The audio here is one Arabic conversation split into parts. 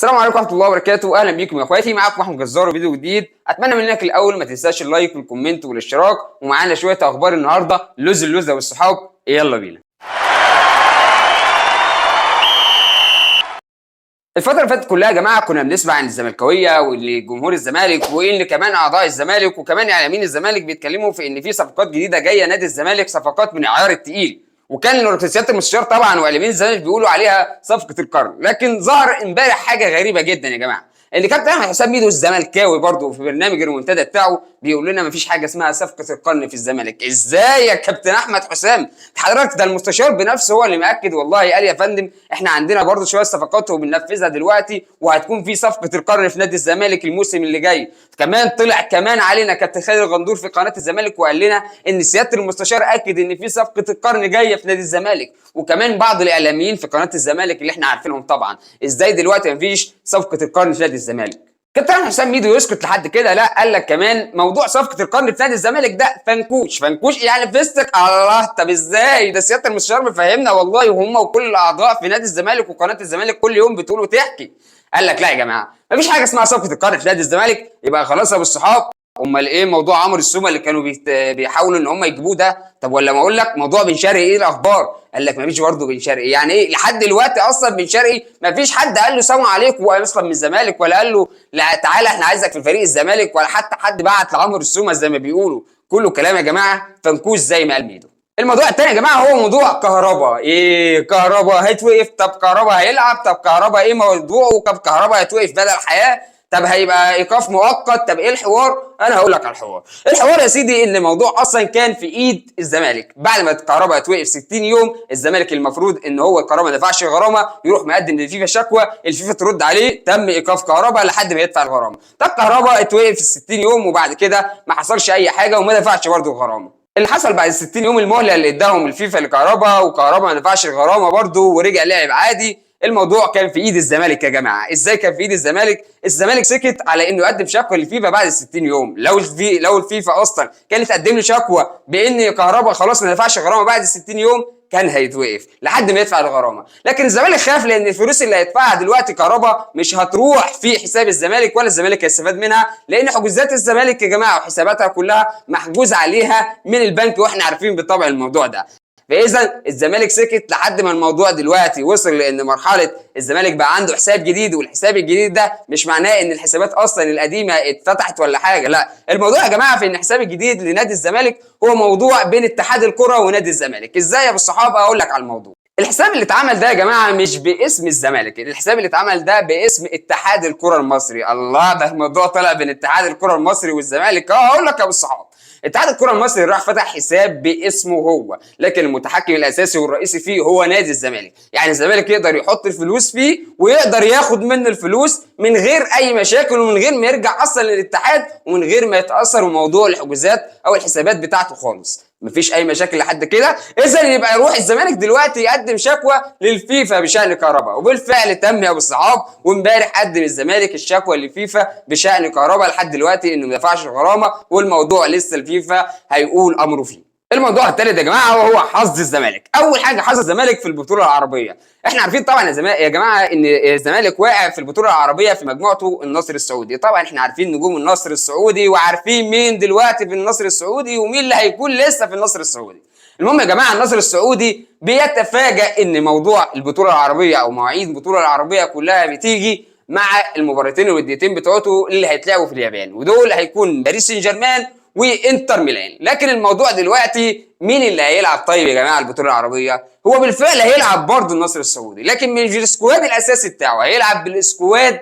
السلام عليكم ورحمه الله وبركاته. اهلا بيكم يا اخواتي، معاكم احمد جزار وفيديو جديد. اتمنى منك الاول ما تنساش اللايك والكومنت والاشتراك، ومعانا شويه اخبار النهارده اللوزه والصحاب. يلا بينا. الفترة اللي فاتت كلها يا جماعة كنا بنسمع عن الزملكاوية واللي جمهور الزمالك، وإن كمان أعضاء الزمالك وكمان إعلاميين الزمالك بيتكلموا في إن في صفقات جديدة جاية نادي الزمالك، صفقات من العيار التقيل. وكان سيادة المستشار طبعا وإعلاميين الزمالك بيقولوا عليها صفقة القرن. لكن ظهر امبارح حاجة غريبة جدا يا جماعة، ان كابتن احمد حسام ميدو الزملكاوي برضه في برنامج المنتدى بتاعه بيقول لنا مفيش حاجه اسمها صفقه القرن في الزمالك. ازاي يا كابتن احمد حسام؟ حضرتك ده المستشار بنفسه هو اللي مأكد، والله قال يا فندم احنا عندنا برضه شويه صفقات وبننفذها دلوقتي، وهتكون في صفقه القرن في نادي الزمالك الموسم اللي جاي. كمان طلع كمان علينا كابتن خالد الغندور في قناه الزمالك وقال لنا ان سياده المستشار اكد ان في صفقه القرن جايه في نادي الزمالك. وكمان بعض الاعلاميين في قناه الزمالك اللي احنا عارفينهم طبعا. ازاي دلوقتي مفيش صفقه القرن في نادي الزمالك؟ كابتن احمد حسام ميدو يسكت لحد كده؟ لا، قال لك كمان موضوع صفقه القرن في نادي الزمالك ده فنكوش يعني فيستك. الله، طب ازاي؟ ده سياده المستشار مفهمنا والله، وهم وكل الاعضاء في نادي الزمالك وقناه الزمالك كل يوم بتقول وتحكي. قال لك لا يا جماعه مفيش حاجه اسمها صفقه القرن في نادي الزمالك. يبقى خلاص يا ابو الصحاب. امال ايه موضوع عمرو السومه اللي كانوا بيحاولوا ان هم يجيبوه ده؟ طب ولا ما اقول لك موضوع بن شرقي ايه الاخبار؟ قال لك مفيش برضه بن شرقي. يعني ايه لحد دلوقتي اصلا بن شرقي مفيش حد قال له سلام عليكم واصلا من الزمالك، ولا قال له لا تعالى احنا عايزك في فريق الزمالك، ولا حتى حد بعت لعمرو السومه زي ما بيقولوا. كله كلام يا جماعه فنكوش زي ما قال ميدو. الموضوع الثاني يا جماعه هو موضوع كهربا. ايه كهربا هيتوقف؟ طب كهربا هيلعب؟ طب كهربا ايه موضوعه؟ طب كهربا هيتوقف بدل الحياه؟ طب هيبقى ايقاف مؤقت؟ طب ايه الحوار؟ انا هقول لك على الحوار يا سيدي. ان الموضوع اصلا كان في ايد الزمالك بعد ما الكهرباء اتوقف 60 يوم. الزمالك المفروض ان هو الكهرباء ما دفعش غرامه، يروح مقدم للفيفا شكوى، الفيفا ترد عليه تم ايقاف كهرباء لحد ما يدفع الغرامه. طب كهرباء اتوقف 60 يوم وبعد كده ما حصلش اي حاجه وما دفعش برده الغرامه. اللي حصل بعد 60 يوم المهله اللي اداهم الفيفا لكهرباء، وكهرباء ما دفعش الغرامه برده ورجع لعب عادي. الموضوع كان في ايد الزمالك يا جماعه. ازاي كان في ايد الزمالك؟ الزمالك سكت على انه يقدم شكوى للفيفا بعد 60 يوم. لو الفيفا اصلا كانت تقدم له شكوى بان كهرباء خلاص ما دفعش غرامه بعد 60 يوم كان هيتوقف لحد ما يدفع الغرامه. لكن الزمالك خاف لان الفلوس اللي هيدفعها دلوقتي كهرباء مش هتروح في حساب الزمالك ولا الزمالك هيستفاد منها، لان حجوزات الزمالك يا جماعه وحساباتها كلها محجوز عليها من البنك، واحنا عارفين بالطبع الموضوع ده. فاذا الزمالك سكت لحد ما الموضوع دلوقتي وصل لان مرحله الزمالك بقى عنده حساب جديد، والحساب الجديد ده مش معناه ان الحسابات اصلا القديمه اتفتحت ولا حاجه. لا، الموضوع يا جماعه في ان الحساب الجديد لنادي الزمالك هو موضوع بين اتحاد الكره ونادي الزمالك. ازاي يا ابو الصحاب؟ اقول لك على الموضوع. الحساب اللي اتعمل ده يا جماعه مش باسم الزمالك، الحساب اللي اتعمل ده باسم اتحاد الكره المصري. الله، ده الموضوع طلع بين اتحاد الكره المصري والزمالك. اقول لك يا ابو الصحاب، اتحاد الكره المصري راح فتح حساب باسمه هو، لكن المتحكم الاساسي والرئيسي فيه هو نادي الزمالك. يعني الزمالك يقدر يحط الفلوس فيه ويقدر ياخد منه الفلوس من غير اي مشاكل، ومن غير ما يرجع اصلا للاتحاد، ومن غير ما يتاثر بموضوع الحجوزات او الحسابات بتاعته خالص. مفيش اي مشاكل لحد كده. اذا يبقى يروح الزمالك دلوقتي يقدم شكوى للفيفا بشان كهرباء، وبالفعل تم يا ابو الصحاب. وامبارح قدم الزمالك الشكوى للفيفا بشان كهرباء لحد دلوقتي انه ما دفعش الغرامه، والموضوع لسه الفيفا هيقول امره فيه. الموضوع الثالث يا جماعه وهو حظ الزمالك. اول حاجه حظ الزمالك في البطوله العربيه. احنا عارفين طبعا يا جماعه ان الزمالك واقع في البطوله العربيه في مجموعته النصر السعودي. طبعا احنا عارفين نجوم النصر السعودي، وعارفين مين دلوقتي في النصر السعودي ومين اللي هيكون لسه في النصر السعودي. المهم يا جماعه النصر السعودي بيتفاجئ ان موضوع البطوله العربيه او مواعيد البطوله العربيه كلها بتيجي مع المباراتين الوديتين بتوعته اللي هيتلعبوا في اليابان، ودول هيكون باريس سان جيرمان وانتر ميلان. لكن الموضوع دلوقتي مين اللي هيلعب طيب يا جماعه البطوله العربيه؟ هو بالفعل هيلعب برضه النصر السعودي، لكن مش بالسكواد الاساسي بتاعه، هيلعب بالسكواد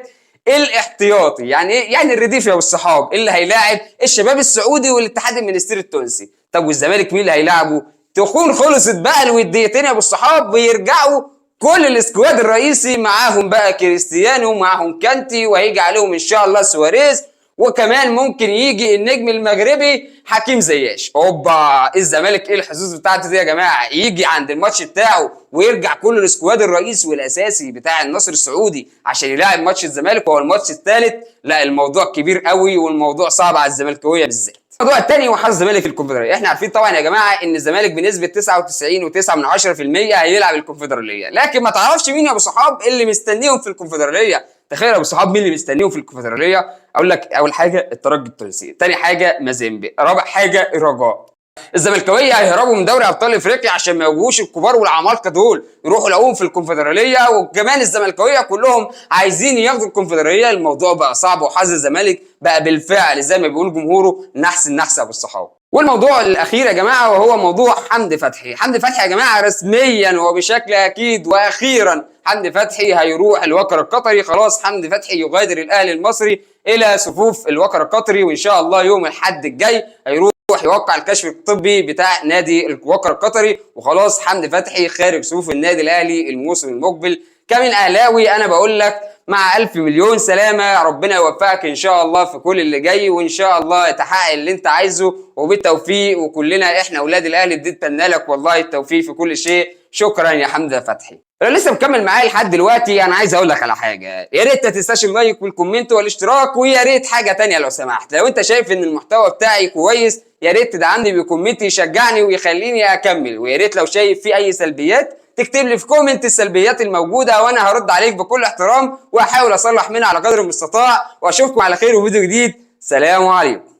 الاحتياطي. يعني ايه؟ يعني الرديف يا ابو الصحاب اللي هيلاعب الشباب السعودي والاتحاد المنستيري التونسي. طب والزمالك مين اللي هيلاعبه؟ تكون خلصت بقى الوديتين يا ابو الصحاب ويرجعوا كل السكواد الرئيسي معاهم بقى كريستيانو، معاهم كانتي، وهيجي عليهم ان شاء الله سواريز، وكمان ممكن يجي النجم المغربي حكيم زياش. اوبا، الزمالك ايه الحظوظ بتاعته دي يا جماعه؟ يجي عند الماتش بتاعه ويرجع كل السكواد الرئيسي والاساسي بتاع النصر السعودي عشان يلاعب ماتش الزمالك وهو الماتش الثالث. لا، الموضوع كبير قوي والموضوع صعب على الزملكاويه بالذات. الموضوع الثاني هو حظ الزمالك في الكونفدراليه. احنا عارفين طبعا يا جماعه ان الزمالك بنسبه 99.9% هيلعب الكونفدراليه، لكن ما تعرفش مين يا ابو صحاب اللي مستنيهم في الكونفدراليه. تخيل يا ابو صحاب مين اللي مستنيهم في الكونفدراليه. اقول لك اول حاجه الترجي التونسي، ثاني حاجه مازيمبي، رابع حاجه الرجاء. الزملكاويه هيهربوا من دوري ابطال افريقيا عشان ما يواجهوش الكبار والعمالقه دول، يروحوا يلاقوهم في الكونفدراليه. وكمان الزملكاويه كلهم عايزين ياخدوا الكونفدراليه. الموضوع بقى صعب، وحظ الزمالك بقى بالفعل زي ما بيقول جمهوره نحس النحس ابو الصحاب. والموضوع الاخير يا جماعه وهو موضوع حمدي فتحي. حمدي فتحي يا جماعه رسميا وبشكل اكيد واخيرا حمدي فتحي هيروح الوكر القطري. خلاص حمدي فتحي يغادر الاهلي المصري الى صفوف الوكر القطري، وان شاء الله يوم الاحد الجاي هيروح يوقع الكشف الطبي بتاع نادي الوكر القطري. وخلاص حمدي فتحي خارج صفوف النادي الاهلي الموسم المقبل. كمن اهلاوي انا بقول لك مع ألف مليون سلامة، ربنا يوفقك إن شاء الله في كل اللي جاي، وإن شاء الله يتحقق اللي أنت عايزه وبالتوفيق. وكلنا إحنا أولاد الأهلي بنتمنى لك والله التوفيق في كل شيء. شكرا يا حمدي فتحي. لو لسه مكمل معايا لحد دلوقتي أنا عايز أقول لك على حاجة، يا ريت ما تنساش اللايك والكومنت والاشتراك، ويا ريت حاجة تانية لو سمحت، لو أنت شايف إن المحتوى بتاعي كويس يا ريت تدعمني بكومنت يشجعني ويخليني أكمل. ويا ريت لو شايف في أي سلبيات تكتب لي في كومنت السلبيات الموجوده وانا هرد عليك بكل احترام واحاول اصلح منها على قدر المستطاع. واشوفكم على خير وفيديو جديد. سلام عليكم.